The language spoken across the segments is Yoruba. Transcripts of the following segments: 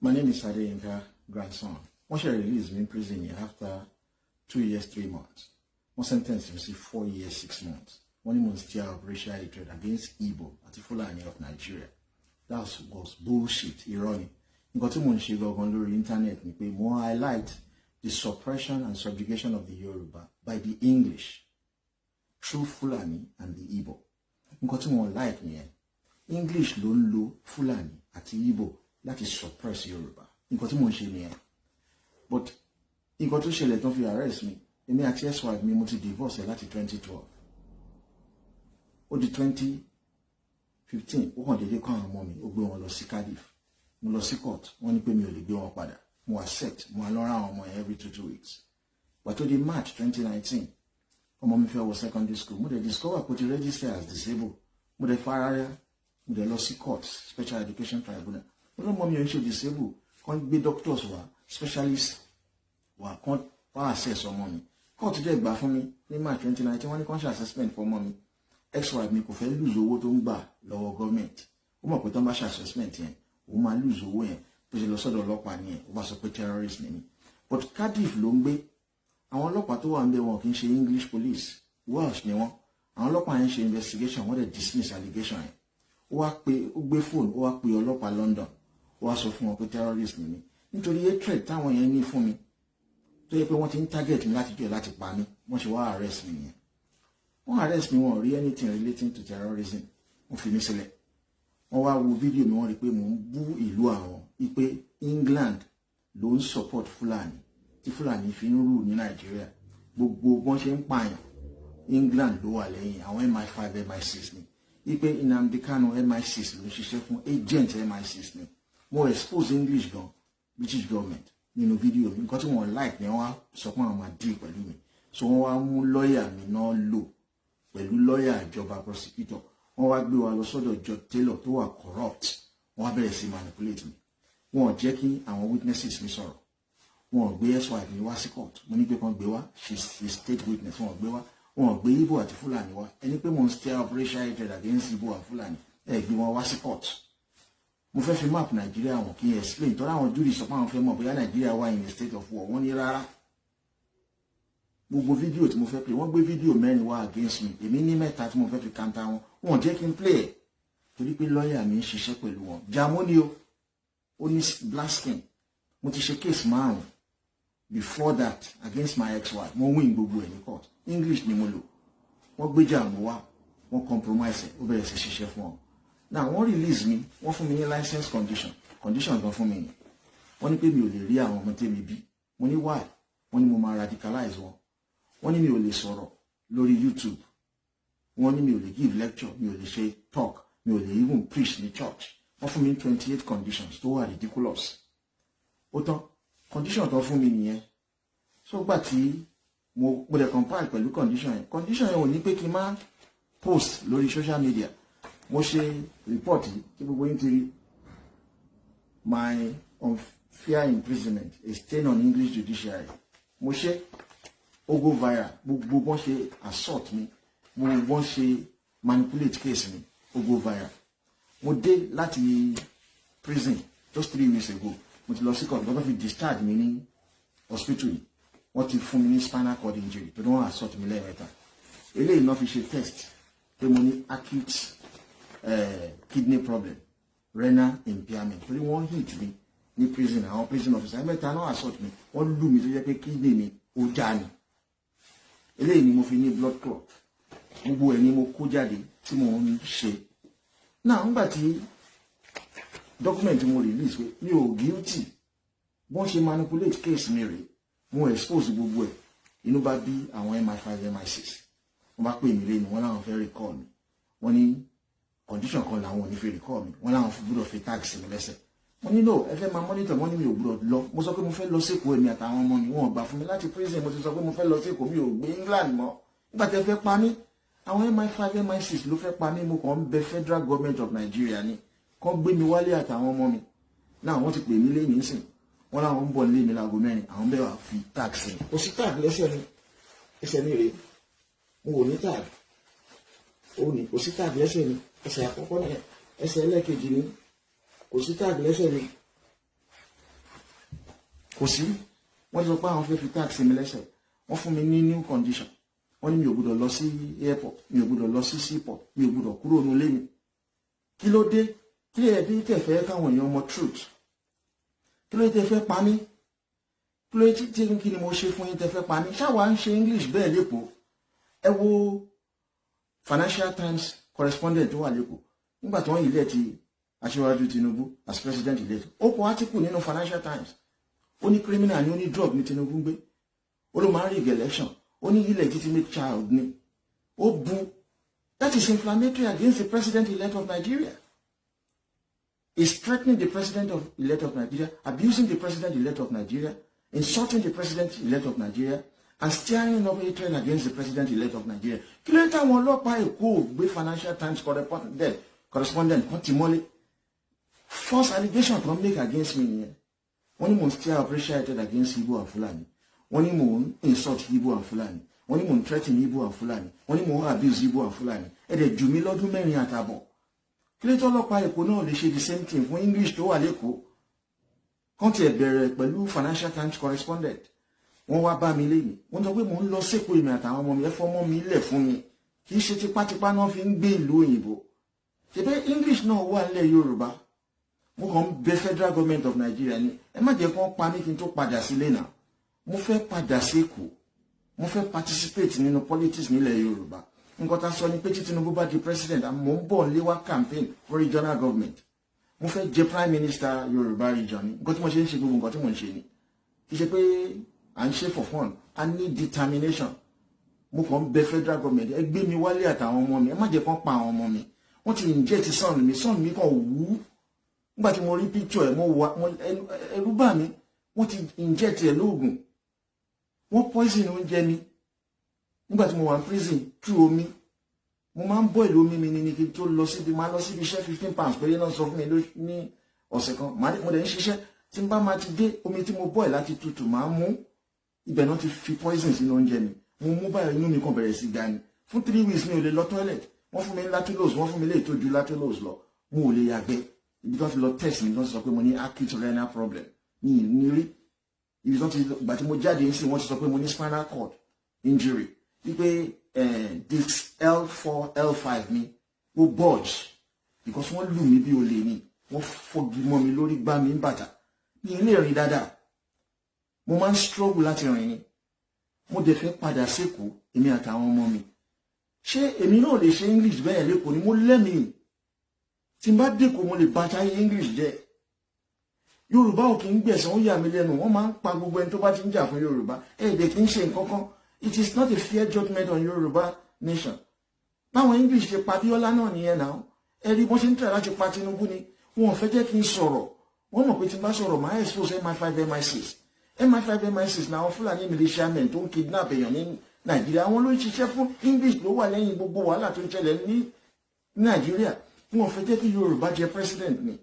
My name is Adeyinka, grandson. Once she released me in prison after 2 years, 3 months. One sentence received 4 years, 6 months. One month still of racial hatred against Igbo àti Fulani of Nigeria. That was bullshit, irony. Nǹkan tí mo ń ṣe gangan lórí internet ni pé mo highlight the suppression and subjugation of the Yoruba by the English through Fulani and the Igbo. Nǹkan tí mo like nìyẹn. English ló ń lo Fulani àti Igbo láti suppress Yoruba. Nǹkan tí mo ń ṣe nìyẹn. But nǹkan tó ṣẹlẹ̀ tó fi arrest mi, èmi àti ex-wife mi mo ti divorce láti 2012. Ó di 2015, ó kàn dédé kọ́ àwọn ọmọ mi, ó gbé wọn lọ sí Cardiff. Mo lọ sí court, wọ́n ní pé mi ò lè gbé wọn padà. Mo accept, mo lọ ra àwọn ọmọ yẹn every 2 weeks. But to the March 2019, ọmọ mi fẹ́ wọ secondary school, mo dẹ̀ discover pé ó ti register as disabled. Mo dẹ̀ faraya, mo dẹ̀ lọ sí court, special education tribunal. Mo lọ́mọ mi ò ń ṣe disabled, kàn gbé doctors wá, specialists wá, kàn wá assess ọmọ mi. Court dẹ̀ gbà fún mi ní March 2019, wọ́n ní kàn ṣe assessment fún ọmọ mi. Ex-wife mi kò fẹ́ lose owó tó ń gbà lọ́wọ́ government. Ó mọ̀ pé tó ń bá ṣe assessment yẹn, ó máa lose owó yẹn. Bó ṣe lọ sọ́dọ̀ ọlọ́pàá nìyẹn, ó bá sọ pé terrorist ni mí. But Cardiff ló ń gbé. Àwọn ọlọ́pàá tó wà ń bẹ̀ wọn kì í ṣe English police, Welsh ni wọ́n. Àwọn ọlọ́pàá yẹn ṣe investigation, wọ́n dẹ̀ dismiss allegation yẹn. Ó gbé phone, ó wá pe ọlọ́pàá London. Ó wá sọ fún wọn pé terrorist ni mí. Nítorí hatred táwọn yẹn ní fún mi, tó yẹ pé wọ́n ti ń target mi láti jẹ́ láti pa mí, wọ́n ṣe wá arrest mi nìyẹn. Wọ́n arrest mi, wọ́n rí anything relating to terrorism. Wọ́n fi mí sílẹ̀. Wọ́n wá wo fídíò mi, wọ́n rí pé mò ń bú ìlú àwọn, wípé England ló ń support Fulani, tí Fulani fi ń rule ní Nàìjíríà. Gbogbo bọ́n ṣe ń pààyàn, England ló wà lẹ́yìn, àwọn MI5, MI6 ni. Wípé Nnamdi Kanu MI6 ló ń ṣiṣẹ́ fún agent MI6 ni. Mo expose English gan, British government nínú fídíò mi. Nǹkan tí wọ́n like ni wọ́n wá sọ pé àwọn máa deal pẹ̀lú mi. So wọ́n wá mú lọ́ọ̀yà mi náà lò pẹ̀lú lọ́ọ̀yà ìjọba prosecutor. Wọ́n wá gbé wa lọ sọ́dọ̀ Judge Taylor tó wà corrupt. Wọ́n wá bẹ̀rẹ̀ sí manipulate mi. Wọ́n ò jẹ́ kí àwọn witnesses mi sọ̀rọ̀. Wọ́n ò gbé ex-wife mi wá sí court. Mo ní pé kàn gbé wá, she's state witness. Wọ́n ò gbé wá. Wọ́n ò gbé Igbo àti Fulani wá. Ẹni pé mo ń stir up racial hatred against Igbo and Fulani. Gbé wọn wá sí court. Mo fẹ́ fi map Nigeria wọn kí n explain. Tọ́lá àwọn jury sọ pé àwọn fẹ́ mọ̀ bóyá Nigeria wà in a state of war. Wọ́n ní rárá. Gbogbo fídíò tí mo fẹ́ play, wọ́n gbé fídíò 4 wá against me. Èmi ní 3 tí mo fẹ́ fi counter wọn. Wọ́n jẹ́ kí n play ẹ̀. Torí pé lọ́ọ̀yà mi ń ṣiṣẹ́ pẹ̀lú wọn. Jamoni o. Ó ní blasting. Mo ti ṣe case 5 before that against my ex-wife. Mo win gbogbo ẹ̀ ní court. English ni mo lò. Wọ́n gbé jàmù wá. Wọ́n compromise ẹ̀. Ó bẹ̀rẹ̀ sí ṣiṣẹ́ fún wọn. Now wọ́n release mi. Wọ́n fún mi ní license condition. Condition gan fún mi ni. Wọ́n ní pé mi ò lè rí àwọn ọmọ tèmi bí. Mo ní why? Wọ́n ní mo máa radicalize wọn. Wọ́n ní mi ò lè sọ̀rọ̀ lórí YouTube. Wọ́n ní mi ò lè give lecture. Mi ò lè ṣe talk. Mi ò lè even preach ní church. Wọ́n fún mi ní 28 conditions tó wà ridiculous. Ó tán, condition tó fún mi nìyẹn. So gbà tí mo lè compile pẹ̀lú condition yẹn. Condition yẹn ò ní pé kí n má post lórí social media. Mo ṣe report yìí kí gbogbo yín ti rí. My unfair imprisonment, a stain on English judiciary. Mo ṣe ó go viral. Gbogbo bọ́n ṣe assault mi. Bọ́n ṣe manipulate case mi. Ó go viral. Mo dé láti prison just 3 weeks ago. Mo ti lọ sí court, wọ́n fi discharge mi ní hospital yìí. Wọ́n ti fún mi ní spinal cord injury tó wọ́n assault mi lẹ́ẹ̀mẹ́ta. Eléyìí náà fi ṣe test pé mo ní acute kidney problem, renal impairment. Torí wọ́n hit mi ní prison, àwọn prison officer mẹ́ta náà assault mi. Wọ́n lù mí tó jẹ́ pé kidney mi ó já ni. Eléyìí ni mo fi ní blood clot. Gbogbo ẹ̀ ni mo kó jáde tí mo ń ṣe. Náà nígbà tí document mo release pé mi ò guilty, bọ́n ṣe manipulate case mi rè, mo expose gbogbo ẹ̀. Inú bá bí àwọn MI5, MI6. Wọ́n bá pè mí lẹ́nu, wọ́n láwọn fẹ́ recall mi. Wọ́n ní condition kan làwọn ò ní fi recall mi. Wọ́n láwọn gbọ́dọ̀ fi tag sí mi lẹ́sẹ̀. Wọ́n ní no, ẹ fẹ́ máa monitor, wọ́n ní mi ò gbọ́dọ̀ lọ. Mo sọ pé mo fẹ́ lọ sí Èkó, èmi àtàwọn ọmọ mi. Wọ́n gbà fún mi láti prison. Mo ti sọ pé mo fẹ́ lọ sí Èkó, mi ò gbé England mọ́. Nígbà tí ẹ fẹ́ pa mí, àwọn MI5, MI6 ló fẹ́ pa mí. Mo kàn ń bẹ federal government of Nigeria ni kàn gbé mi wálé àtàwọn ọmọ mi. Náà wọ́n ti pè mí lé mi sìn. Wọ́n láwọn ń bọ̀ nílé mi láago 4. Àwọn bẹ́ẹ̀ wá fi tag sí mi. Kò sí tag lẹ́sẹ̀ mi. Ẹsẹ̀ mi rèé. Mo ò ní tag. Ó ní kò sí tag lẹ́sẹ̀ mi. Ẹsẹ̀ àkọ́kọ́ náà. Ẹsẹ̀ ẹlẹ́kejì ni. Kò sí tag lẹ́sẹ̀ mi. kò sí wọ́n ti sọ pé àwọn fẹ́ fi tax mi lẹ́sẹ̀ wọ́n fún mi ní new condition wọ́n ní mi ò gbọ́dọ̀ lọ sí airport mi ò gbọ́dọ̀ lọ sí seaport mi ò gbọ́dọ̀ kúrò nílé mi kí ló dé kí lè dé tẹ̀ fẹ́ káwọn èèyàn mọ truth kí ló dé tẹ̀ fẹ́ pa mí kí ló dé tí kí ni mo ṣe fún yín tẹ̀ fẹ́ pa mí ṣáwa ń ṣe English bẹ́ẹ̀ lẹ́kọ̀ọ́ ẹ wo Financial Times correspondent tó wà lẹ́kọ̀ọ́ nígbà tí wọ́n yìí lẹ́ẹ̀tì Aṣíwájú Tinubu as president elect ó kọ article nínú Financial Times ó ní criminal ni ó ní drug ní Tinubu gbé ó ló máa ń rig election ó ní illegitimate child ni ó bu that is inflammatory against the president elect of Nigeria. Is threatening the president elect of Nigeria, abusing the president elect of Nigeria, insulting the president elect of Nigeria, and stirring up hatred against the president elect of Nigeria. Kí ló ń táwọn ọlọ́pàá Èkó gbé Financial Times correspondent kan ti mọ́lé false allegation tó ń make against me nìyẹn wọ́n ní mò ń steer operation hatred against Igbo and Fulani wọ́n ní mò ń insult Igbo and Fulani wọ́n ní mò ń threaten Igbo and Fulani wọ́n ní mò ń abuse Igbo and Fulani ẹ̀dẹ̀ jù mí lọ́dún 4 àtàbọ̀ kí ló tó ọlọ́pàá Èkó náà lè ṣe the same thing fún English tó wà lẹ́kọ̀ọ́ kàn tiẹ̀ bẹ̀rẹ̀ pẹ̀lú Financial Times correspondent wọ́n wá bá mi lẹ́yìn wọ́n sọ pé mò ń lọ sẹ́kọ̀ọ́ èmi àtàwọn ọmọ mi ẹ fọmọ mi lẹ̀ fún mi kì í ṣe tipátipá náà fi ń gbé ìlú òyìnbó ṣebí English náà wà nílẹ̀ Yorùbá mo kàn ń bẹ federal government of Nigeria ni ẹ má jẹ́ kán pa mí kí n tó padà sílé náà mo fẹ́ padà sí Èkó mo fẹ́ participate nínú politics nílẹ̀ Yorùbá nǹkan tá a sọ ni pé tí Tinubu bá di president mo ń bọ̀ nílé wá campaign for regional government mo fẹ́ jẹ prime minister Yorùbá region ni nǹkan tí mo ṣe ń ṣe gbogbo nǹkan tí mo ń ṣe ni kì í ṣe pé à ń ṣe for fun I need determination mo kàn ń bẹ federal government ẹ gbé mi wálé àtàwọn ọmọ mi ẹ má jẹ́ kán pa àwọn ọmọ mi wọ́n ti inject son mi kàn wú nígbà tí mo rí picture ẹ̀ mo wà ẹ̀rù bà mí wọ́n ti inject ẹ̀ lóògùn wọ́n poison oúnjẹ mi nígbà tí mo wà ní prison tú omi mo máa ń boil omi mi ní kí n tó lọ síbi máa lọ síbi iṣẹ́ 15 pounds péré náà sọ fún mi ní ọ̀sẹ̀ kan mo dẹ̀ ń ṣiṣẹ́ tí n bá máa ti dé omi tí mo boil láti tutù máa mú ibẹ̀ náà ti fi poison sínú oúnjẹ mi mo mú báyìí inú mi kan bẹ̀rẹ̀ sí ga ni fún 3 weeks mi ò lè lọ toilet wọ́n fún mi ní lactulose wọ́n fún mi lè tó ju lactulose lọ mo ò lè yàgbẹ́ ibi tó ti lọ test mi tó ti sọ pé mo ní acute renal problem ní rí ibi tó ti gbà tí mo jáde sí wọ́n ti sọ pé mo ní spinal cord injury wípé disc L4 L5 mi ó bulge because wọ́n lù mí bí olè ni wọ́n fọ́gi mọ́ mi lórí gbá mi ń bàtà mi ì lè rìn dáadáa mo máa ń struggle láti rìn ni mo dẹ̀ fẹ́ padà sékòó èmi àtàwọn ọmọ mi ṣé èmi náà lè ṣe English bẹ́ẹ̀ lẹ́kọ̀ọ́ ni mo lẹ́mìí tí n bá dẹ́kọ̀ọ́ mo lè bàtà English jẹ́ Yorùbá ò kì í gbẹ̀sán ó yà mí lẹ́nu wọ́n máa ń pa gbogbo ẹni tó bá ti ń jà fún Yorùbá ẹ̀ẹ́dẹ̀ kì í ṣe nǹkan kan it is not a fair judgment on Yorùbá nation báwọn English ṣe pa Abíọ́lá náà nìyẹn náà ẹ̀rí wọ́n ṣe ń tẹ̀ láti pa Tinubu ni wọn ò fẹ́ jẹ́ kí n sọ̀rọ̀ wọ́n mọ̀ pé tí n bá sọ̀rọ̀ máa expose MI5 MI6 MI5 náà Fúlàní militiamen tó ń kidnap èèyàn ní Nàìjíríà àwọn ló ń ṣiṣẹ́ fún English ló wà lẹ́yìn gbogbo wàhálà tó ń ṣẹlẹ̀ ní Nàìjíríà wọn ò fẹ́ jẹ́ kí Yorùbá jẹ president ni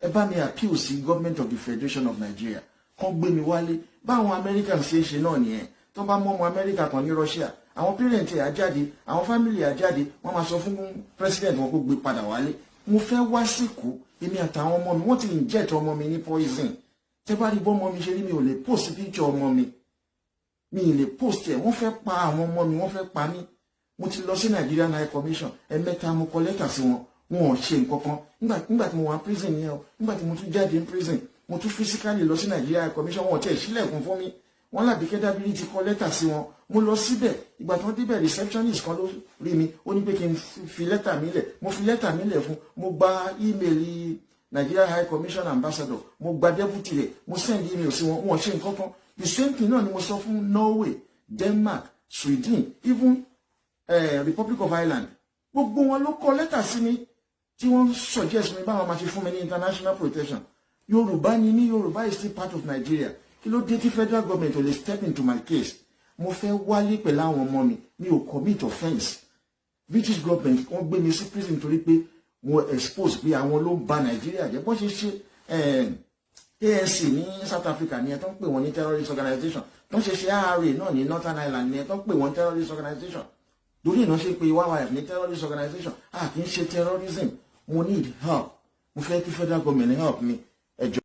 ẹ bá mi appeal sí government of the Federation of Nigeria kan gbé mi wálé báwọn Americans ṣe é ṣe náà nìyẹn tó bá mú ọmọ Amẹ́ríkà kan ní Russia àwọn parent ẹ̀ àjáde àwọn family àjáde wọ́n máa sọ fún president wọn kó gbé padà wálé mo fẹ́ wá síkú èmi àtàwọn ọmọ mi wọ́n ti inject ọmọ mi ní poison tẹ́ bá rí bọ́ ọmọ mi ṣe rí mi ò lè post picture ọmọ mi ì lè post ẹ̀ wọ́n fẹ́ pa àwọn ọmọ mi wọ́n fẹ́ pa mí mo ti lọ sí Nigerian High Commission ẹ̀mẹ́ta mo kọ lẹ́tà sí wọn wọn ò ṣe nǹkan kan nígbà tí mo wà prison yẹn o nígbà tí mo tún jáde ní prison mo tún physically lọ sí Nigerian High Commission wọn ò tẹ̀ sílẹ̀kùn fún mi wọ́n Lábíkẹ́ Dábírí ti kọ lẹ́tà sí wọn mo lọ síbẹ̀ ìgbà tí wọ́n débẹ̀ receptionist kan ló rí mi ó ní pé kí n fi lẹ́tà mi lẹ̀ mo fi lẹ́tà mi lẹ̀ fún mo gba email Nigeria High Commission Ambassador mo gba deputy rẹ̀ mo send email sí wọn wọn ṣe nǹkan kan the same thing náà ni mo sọ fún Norway Denmark Sweden even Republic of Ireland gbogbo wọn ló kọ lẹ́tà sí mi tí wọ́n suggest mi báwọn máa ṣe fún mi ní international protection Yorùbá ni mí Yorùbá is still part of Nigeria kí ló dé tí federal government ò lè step into my case mo fẹ́ wálé pẹ̀lú àwọn ọmọ mi ò commit offence British government wọ́n gbé mi sí prison torí pé mo expose pé àwọn ló ń ba Nàìjíríà jẹ́ bọ́n ṣe ṣe ANC ní South Africa ni ẹ tó ń pè wọ́n ní terrorist organization tó ń ṣe RRA náà ní Northern Ireland ni ẹ tó ń pè wọ́n terrorist organization lórí ìná ṣe pé YYF ní terrorist organization kì í ṣe terrorism mo need help mo fẹ́ kí federal government help me ẹjọ́.